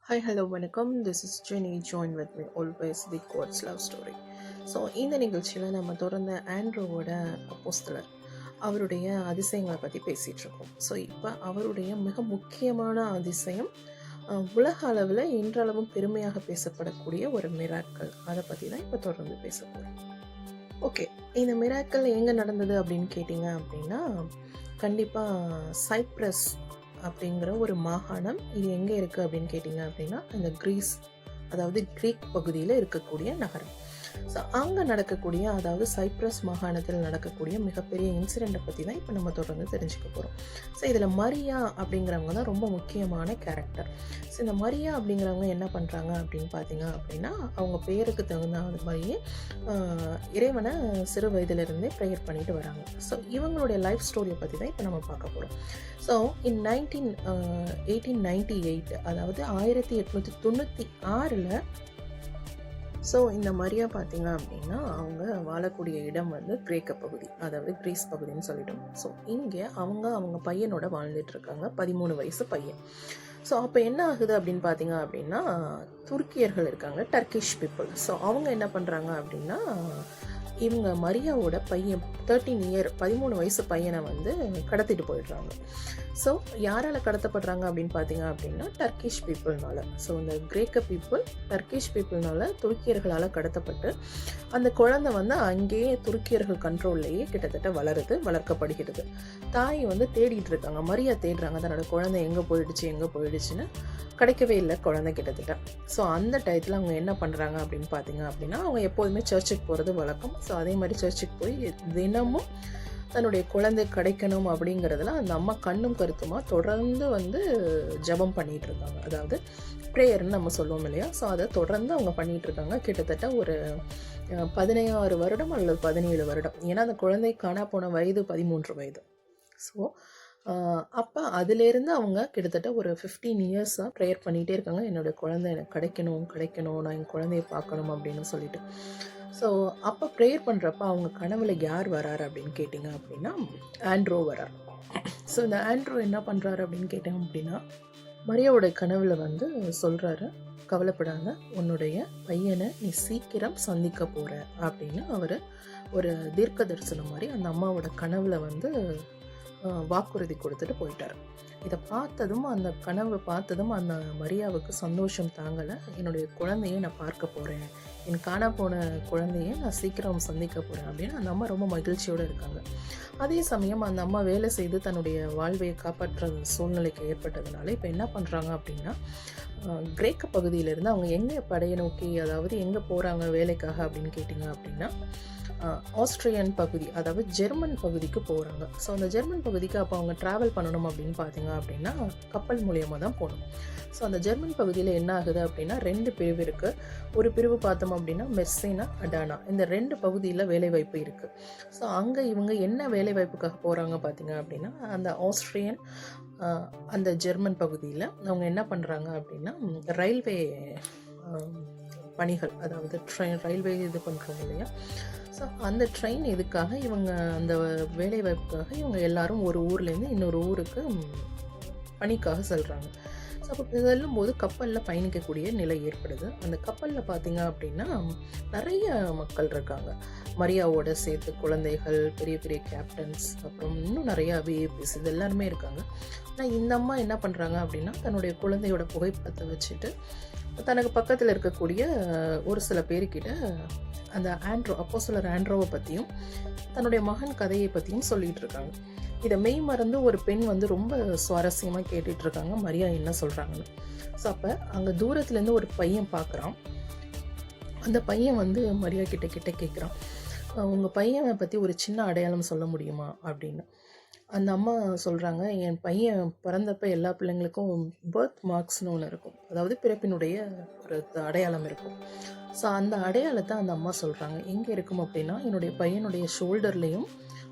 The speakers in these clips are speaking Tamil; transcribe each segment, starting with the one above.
ஹாய் ஹலோ வணக்கம். This is Jeni. Join with me always the gods love story. So இந்த நிகழ்ச்சியில் நம்ம தொடர்ந்து ஆண்ட்ரோவோட அப்போஸ்தலர் அவருடைய அதிசயங்களை பற்றி பேசிகிட்ருக்கோம். ஸோ இப்போ அவருடைய மிக முக்கியமான அதிசயம் உலக அளவில் இன்றளவும் பெருமையாக பேசப்படக்கூடிய ஒரு மிராக்கள். அதை பற்றி தான் இப்போ தொடர்ந்து பேச போகிறோம். ஓகே, இந்த மிராக்கள் எங்கே நடந்தது அப்படின்னு கேட்டிங்க அப்படின்னா, கண்டிப்பாக சைப்ரஸ் அப்படிங்கிற ஒரு மாகாணம். இது எங்கே இருக்குது அப்படின்னு கேட்டிங்க அப்படின்னா, அந்த கிரீஸ், அதாவது கிரீக் பகுதியில் இருக்கக்கூடிய நகரம். ஸோ அங்கே நடக்கக்கூடிய, அதாவது சைப்ரஸ் மாகாணத்தில் நடக்கக்கூடிய மிகப்பெரிய இன்சிடெண்ட்டை பற்றி தான் இப்போ நம்ம தொடர்ந்து தெரிஞ்சுக்க போகிறோம். ஸோ இதில் மரியா அப்படிங்கிறவங்க தான் ரொம்ப முக்கியமான கேரக்டர். ஸோ இந்த மரியா அப்படிங்கிறவங்க என்ன பண்ணுறாங்க அப்படின்னு பார்த்தீங்க அப்படின்னா, அவங்க பேருக்கு தகுந்த மாதிரியே இறைவனை சிறு வயதிலிருந்தே ப்ரேயர் பண்ணிட்டு வராங்க. ஸோ இவங்களுடைய லைஃப் ஸ்டோரியை பற்றி தான் இப்போ நம்ம பார்க்க போகிறோம். ஸோ இன் 1898, அதாவது 1896, ஸோ இந்த மரியா பார்த்தீங்க அப்படின்னா, அவங்க வாழக்கூடிய இடம் வந்து கிரேக்க பகுதி, அதாவது கிரீஸ் பகுதின்னு சொல்லிட்டோம். ஸோ இங்கே அவங்க பையனோட வாழ்ந்துட்டு இருக்காங்க, 13 வயசு பையன். ஸோ அப்போ என்ன ஆகுது அப்படின்னு பார்த்தீங்க அப்படின்னா, துருக்கியர்கள் இருக்காங்க, டர்க்கிஷ் பீப்புள். ஸோ அவங்க என்ன பண்ணுறாங்க அப்படின்னா, இவங்க மரியாவோட பையன் 13 வயசு பையனை வந்து கடத்திட்டு போயிடுறாங்க. ஸோ யாரால் கடத்தப்படுறாங்க அப்படின்னு பார்த்தீங்க அப்படின்னா, டர்க்கிஷ் பீப்புள்னால. ஸோ இந்த கிரேக்க பீப்புள் டர்க்கிஷ் பீப்புள்னால துருக்கியர்களால் கடத்தப்பட்டு அந்த குழந்தை வந்து அங்கேயே துருக்கியர்கள் கண்ட்ரோல்லையே கிட்டத்தட்ட வளர்க்கப்படுகிறது. தாய் வந்து தேடிட்டு இருக்காங்க, மரியா தேடுறாங்க, தன்னோட குழந்தை எங்கே போயிடுச்சுன்னு. கிடைக்கவே இல்லை குழந்தை கிட்டத்தட்ட. ஸோ அந்த டயத்தில் அவங்க என்ன பண்ணுறாங்க அப்படின்னு பார்த்தீங்க அப்படின்னா, அவங்க எப்போதுமே சர்ச்சுக்கு போகிறது வழக்கம். ஸோ அதே மாதிரி சர்ச்சுக்கு போய் தினமும் தன்னுடைய குழந்தை கிடைக்கணும் அப்படிங்கிறதுல அந்த அம்மா கண்ணும் கருத்துமா தொடர்ந்து வந்து ஜபம் பண்ணிகிட்டு இருக்காங்க. அதாவது ப்ரேயர்னு நம்ம சொல்லுவோம் இல்லையா. ஸோ அதை தொடர்ந்து அவங்க பண்ணிகிட்டு இருக்காங்க, கிட்டத்தட்ட ஒரு 16 வருடம் அல்லது 17 வருடம். ஏன்னா அந்த குழந்தை காணா போன வயது 13 வயது. ஸோ அப்போ அதுலேருந்து அவங்க கிட்டத்தட்ட ஒரு 15 இயர்ஸாக ப்ரேயர் பண்ணிகிட்டே இருக்காங்க, என்னோடய குழந்தை எனக்கு கிடைக்கணும், நான் என் குழந்தைய பார்க்கணும் அப்படின்னு சொல்லிட்டு. ஸோ அப்போ ப்ரேயர் பண்ணுறப்ப அவங்க கனவுல யார் வராரு அப்படின்னு கேட்டிங்க அப்படின்னா, ஆண்ட்ரோ வரார். ஸோ இந்த ஆண்ட்ரோ என்ன பண்ணுறாரு அப்படின்னு கேட்டேன் அப்படின்னா, மரியாவோட கனவுல வந்து சொல்கிறாரு, கவலைப்படாத, உன்னுடைய பையனை நீ சீக்கிரம் சந்திக்க போகிற அப்படின்னு அவர் ஒரு தீர்க்க தரிசனம் மாதிரி அந்த அம்மாவோட கனவுல வந்து வாக்குறுதி கொடுத்துட்டு போயிட்டார். இதை பார்த்ததும், அந்த கனவை பார்த்ததும் அந்த மரியாவுக்கு சந்தோஷம் தாங்கலை. என்னுடைய குழந்தைய நான் பார்க்க போகிறேன், என் காணா போன குழந்தைய நான் சீக்கிரம் சந்திக்க போகிறேன் அப்படின்னு அந்த அம்மா ரொம்ப மகிழ்ச்சியோடு இருக்காங்க. அதே சமயம் அந்த அம்மா வேலை செய்து தன்னுடைய வாழ்வையை காப்பாற்ற சூழ்நிலைக்கு ஏற்பட்டதுனால இப்போ என்ன பண்ணுறாங்க அப்படின்னா, கிரேக்க பகுதியிலேருந்து அவங்க எங்கே படையை நோக்கி, அதாவது எங்கே போகிறாங்க வேலைக்காக அப்படின்னு கேட்டிங்க அப்படின்னா, ஆஸ்திரியன் பகுதி, அதாவது ஜெர்மன் பகுதிக்கு போகிறாங்க. ஸோ அந்த ஜெர்மன் பகுதிக்கு அப்போ அவங்க ட்ராவல் பண்ணணும் அப்படின்னு பார்த்தீங்க அப்படின்னா, கப்பல் மூலியமாக தான் போகணும். ஸோ அந்த ஜெர்மன் பகுதியில் என்ன ஆகுது அப்படின்னா, 2 பிரிவு இருக்குது. ஒரு பிரிவு பார்த்தோம் அப்படின்னா மெர்சினா, அடானா, இந்த 2 பகுதியில் வேலைவாய்ப்பு இருக்குது. ஸோ அங்கே இவங்க என்ன வேலைவாய்ப்புக்காக போகிறாங்க பார்த்தீங்க அப்படின்னா, அந்த ஆஸ்திரியன் அந்த ஜெர்மன் பகுதியில் அவங்க என்ன பண்ணுறாங்க அப்படின்னா, ரயில்வே பணிகள், அதாவது ரயில்வே இது பண்ணுறோம் இல்லையா. ஸோ அந்த ட்ரெயின் இதுக்காக இவங்க அந்த வேலைவாய்ப்புக்காக இவங்க எல்லாரும் ஒரு ஊர்லேருந்து இன்னொரு ஊருக்கு பணிக்காக செல்கிறாங்க. ஸோ அப்போ செல்லும்போது கப்பலில் பயணிக்கக்கூடிய நிலை ஏற்படுது. அந்த கப்பலில் பார்த்தீங்க அப்படின்னா நிறைய மக்கள் இருக்காங்க, மரியாவோட சேர்த்து குழந்தைகள், பெரிய பெரிய கேப்டன்ஸ், அப்புறம் இன்னும் நிறையா விஐபிஸ், இது எல்லாருமே இருக்காங்க. ஆனால் இந்த அம்மா என்ன பண்ணுறாங்க அப்படின்னா, தன்னுடைய குழந்தையோட புகைப்படத்தை வச்சுட்டு தனக்கு பக்கத்தில் இருக்கக்கூடிய ஒரு சில பேருக்கிட்ட அந்த அப்போஸ்தலர் ஆண்ட்ரோவை பற்றியும் தன்னுடைய மகன் கதையை பற்றியும் சொல்லிகிட்டு இருக்காங்க. இதை மெய் மறந்து ஒரு பெண் வந்து ரொம்ப சுவாரஸ்யமாக கேட்டுட்டு இருக்காங்க, மரியா என்ன சொல்கிறாங்கன்னு. ஸோ அப்போ அங்கே தூரத்துலேருந்து ஒரு பையன் பார்க்குறான். அந்த பையன் வந்து மரியா கிட்ட கேட்குறான், உங்கள் பையனை பற்றி ஒரு சின்ன அடையாளம் சொல்ல முடியுமா அப்படின்னு. அந்த அம்மா சொல்கிறாங்க, என் பையன் பிறந்தப்போ எல்லா பிள்ளைங்களுக்கும் பர்த் மார்க்ஸ்னு ஒன்று இருக்கும், அதாவது பிறப்பினுடைய ஒரு அடையாளம் இருக்கும். ஸோ அந்த அடையாளத்தை அந்த அம்மா சொல்கிறாங்க, எங்கே இருக்கும் அப்படின்னா, என்னுடைய பையனுடைய ஷோல்டர்லேயும்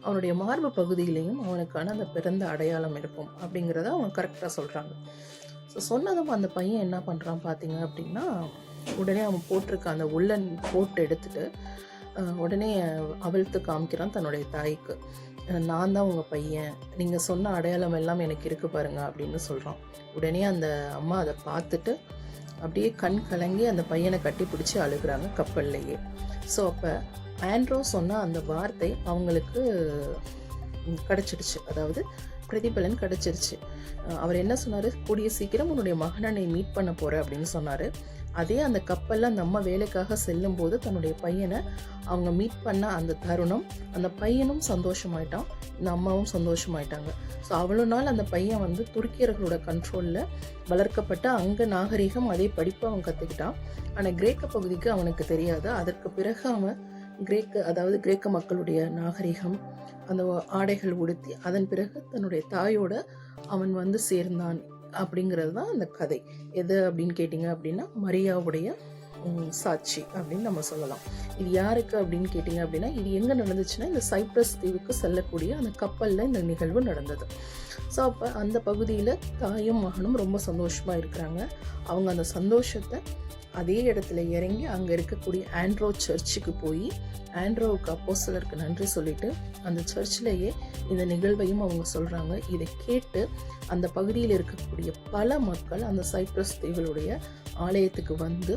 அவனுடைய மார்பு பகுதியிலையும் அவனுக்கான அந்த பிறந்த அடையாளம் இருக்கும் அப்படிங்கிறத அவங்க கரெக்டாக சொல்கிறாங்க. ஸோ சொன்னதும் அந்த பையன் என்ன பண்ணுறான் பார்த்தீங்க அப்படின்னா, உடனே அவன் போட்டிருக்க அந்த உள்ளன் போட்டு எடுத்துட்டு உடனே அவிழ்த்து காமிக்கிறான் தன்னுடைய தாய்க்கு. நான் தான் உங்கள் பையன், நீங்கள் சொன்ன அடையாளம் எல்லாம் எனக்கு இருக்குது பாருங்க அப்படின்னு சொல்கிறான். உடனே அந்த அம்மா அதை பார்த்துட்டு அப்படியே கண் கலங்கி அந்த பையனை கட்டி பிடிச்சி அழுகுறாங்க கப்பல்லையே. ஸோ அப்போ ஆண்ட்ரோ சொன்ன அந்த வார்த்தை அவங்களுக்கு கிடச்சிடுச்சு, அதாவது பிரதிபலன் கிடச்சிருச்சு. அவர் என்ன சொன்னார், கூடிய சீக்கிரம் உன்னுடைய மகனை நீ மீட் பண்ண போகிற அப்படின்னு சொன்னார். அதே அந்த கப்பலில் அந்த அம்மா வேலைக்காக செல்லும்போது தன்னுடைய பையனை அவங்க மீட் பண்ண அந்த தருணம், அந்த பையனும் சந்தோஷமாயிட்டான், இந்த அம்மாவும் சந்தோஷமாயிட்டாங்க. ஸோ அவ்வளோ நாள் அந்த பையன் வந்து துருக்கியர்களோட கண்ட்ரோலில் வளர்க்கப்பட்ட அங்கே நாகரிகம் அதே படிப்பை அவன் கற்றுக்கிட்டான். ஆனால் கிரேக்க பகுதிக்கு அவனுக்கு தெரியாது. அதற்கு பிறகு அவன் கிரேக்க மக்களுடைய நாகரிகம், அந்த ஆடைகள் உடுத்தி அதன் பிறகு தன்னுடைய தாயோட அவன் வந்து சேர்ந்தான் அப்படிங்கிறது தான் அந்த கதை. எது அப்படின்னு கேட்டிங்க அப்படின்னா மரியாவுடைய சாட்சி அப்படின்னு நம்ம சொல்லலாம். இது யாருக்கு அப்படின்னு கேட்டிங்க அப்படின்னா, இது எங்கே நடந்துச்சுன்னா இந்த சைப்ரஸ் தீவுக்கு செல்லக்கூடிய அந்த கப்பலில் இந்த நிகழ்வு நடந்தது. ஸோ அப்போ அந்த பகுதியில் தாயும் மகனும் ரொம்ப சந்தோஷமாக இருக்கிறாங்க. அவங்க அந்த சந்தோஷத்தை அதே இடத்துல இறங்கி அங்கே இருக்கக்கூடிய ஆண்ட்ரோ சர்ச்சுக்கு போய் ஆண்ட்ரோவுக்கு அப்போஸ்தலருக்கு நன்றி சொல்லிட்டு அந்த சர்ச்சிலேயே இந்த நிகழ்வையும் அவங்க சொல்கிறாங்க. இதை கேட்டு அந்த பகுதியில் இருக்கக்கூடிய பல மக்கள் அந்த சைப்ரஸ் தீவுகளுடைய ஆலயத்துக்கு வந்து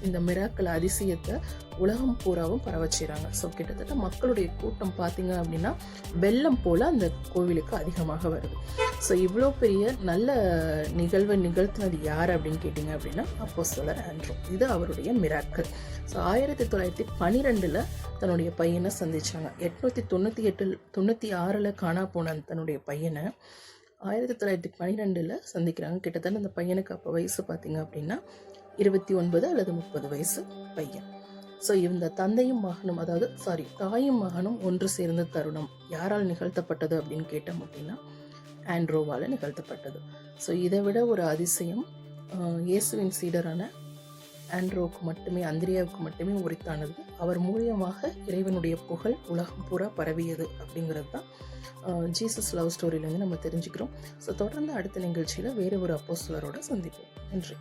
இந்த மிராக்கள் அதிசயத்தை உலகம் பூராவும் பரவச்சிறாங்க. ஸோ கிட்டத்தட்ட மக்களுடைய கூட்டம் பார்த்தீங்க அப்படின்னா வெள்ளம் போல் அந்த கோவிலுக்கு அதிகமாக வருது. ஸோ இவ்வளோ பெரிய நல்ல நிகழ்வை நிகழ்த்தினது யார் அப்படின்னு கேட்டிங்க அப்படின்னா அப்போஸ்தலர் ஆண்ட்ரோ. இது அவருடைய மிராக்கள். ஸோ 1912 தன்னுடைய பையனை சந்திச்சாங்க. 896 காணா போன தன்னுடைய பையனை 1912 சந்திக்கிறாங்க. கிட்டத்தட்ட அந்த பையனுக்கு அப்போ வயசு பார்த்தீங்க அப்படின்னா 29 அல்லது 30 வயசு பையன். ஸோ இந்த தந்தையும் மகனும், தாயும் மகனும் ஒன்று சேர்ந்த தருணம் யாரால் நிகழ்த்தப்பட்டது அப்படின்னு கேட்டோம் அப்படின்னா ஆண்ட்ரோவால் நிகழ்த்தப்பட்டது. ஸோ இதை விட ஒரு அதிசயம் இயேசுவின் சீடரான ஆண்ட்ரோவுக்கு மட்டுமே, அந்திரியாவுக்கு மட்டுமே உரித்தானது. அவர் மூலியமாக இறைவனுடைய புகழ் உலகம் பூரா பரவியது அப்படிங்கிறது தான் ஜீசஸ் லவ் ஸ்டோரியிலேருந்து நம்ம தெரிஞ்சுக்கிறோம். ஸோ தொடர்ந்து அடுத்த நிகழ்ச்சியில் வேறு ஒரு அப்போஸ்தலரோட சந்திப்போம். நன்றி.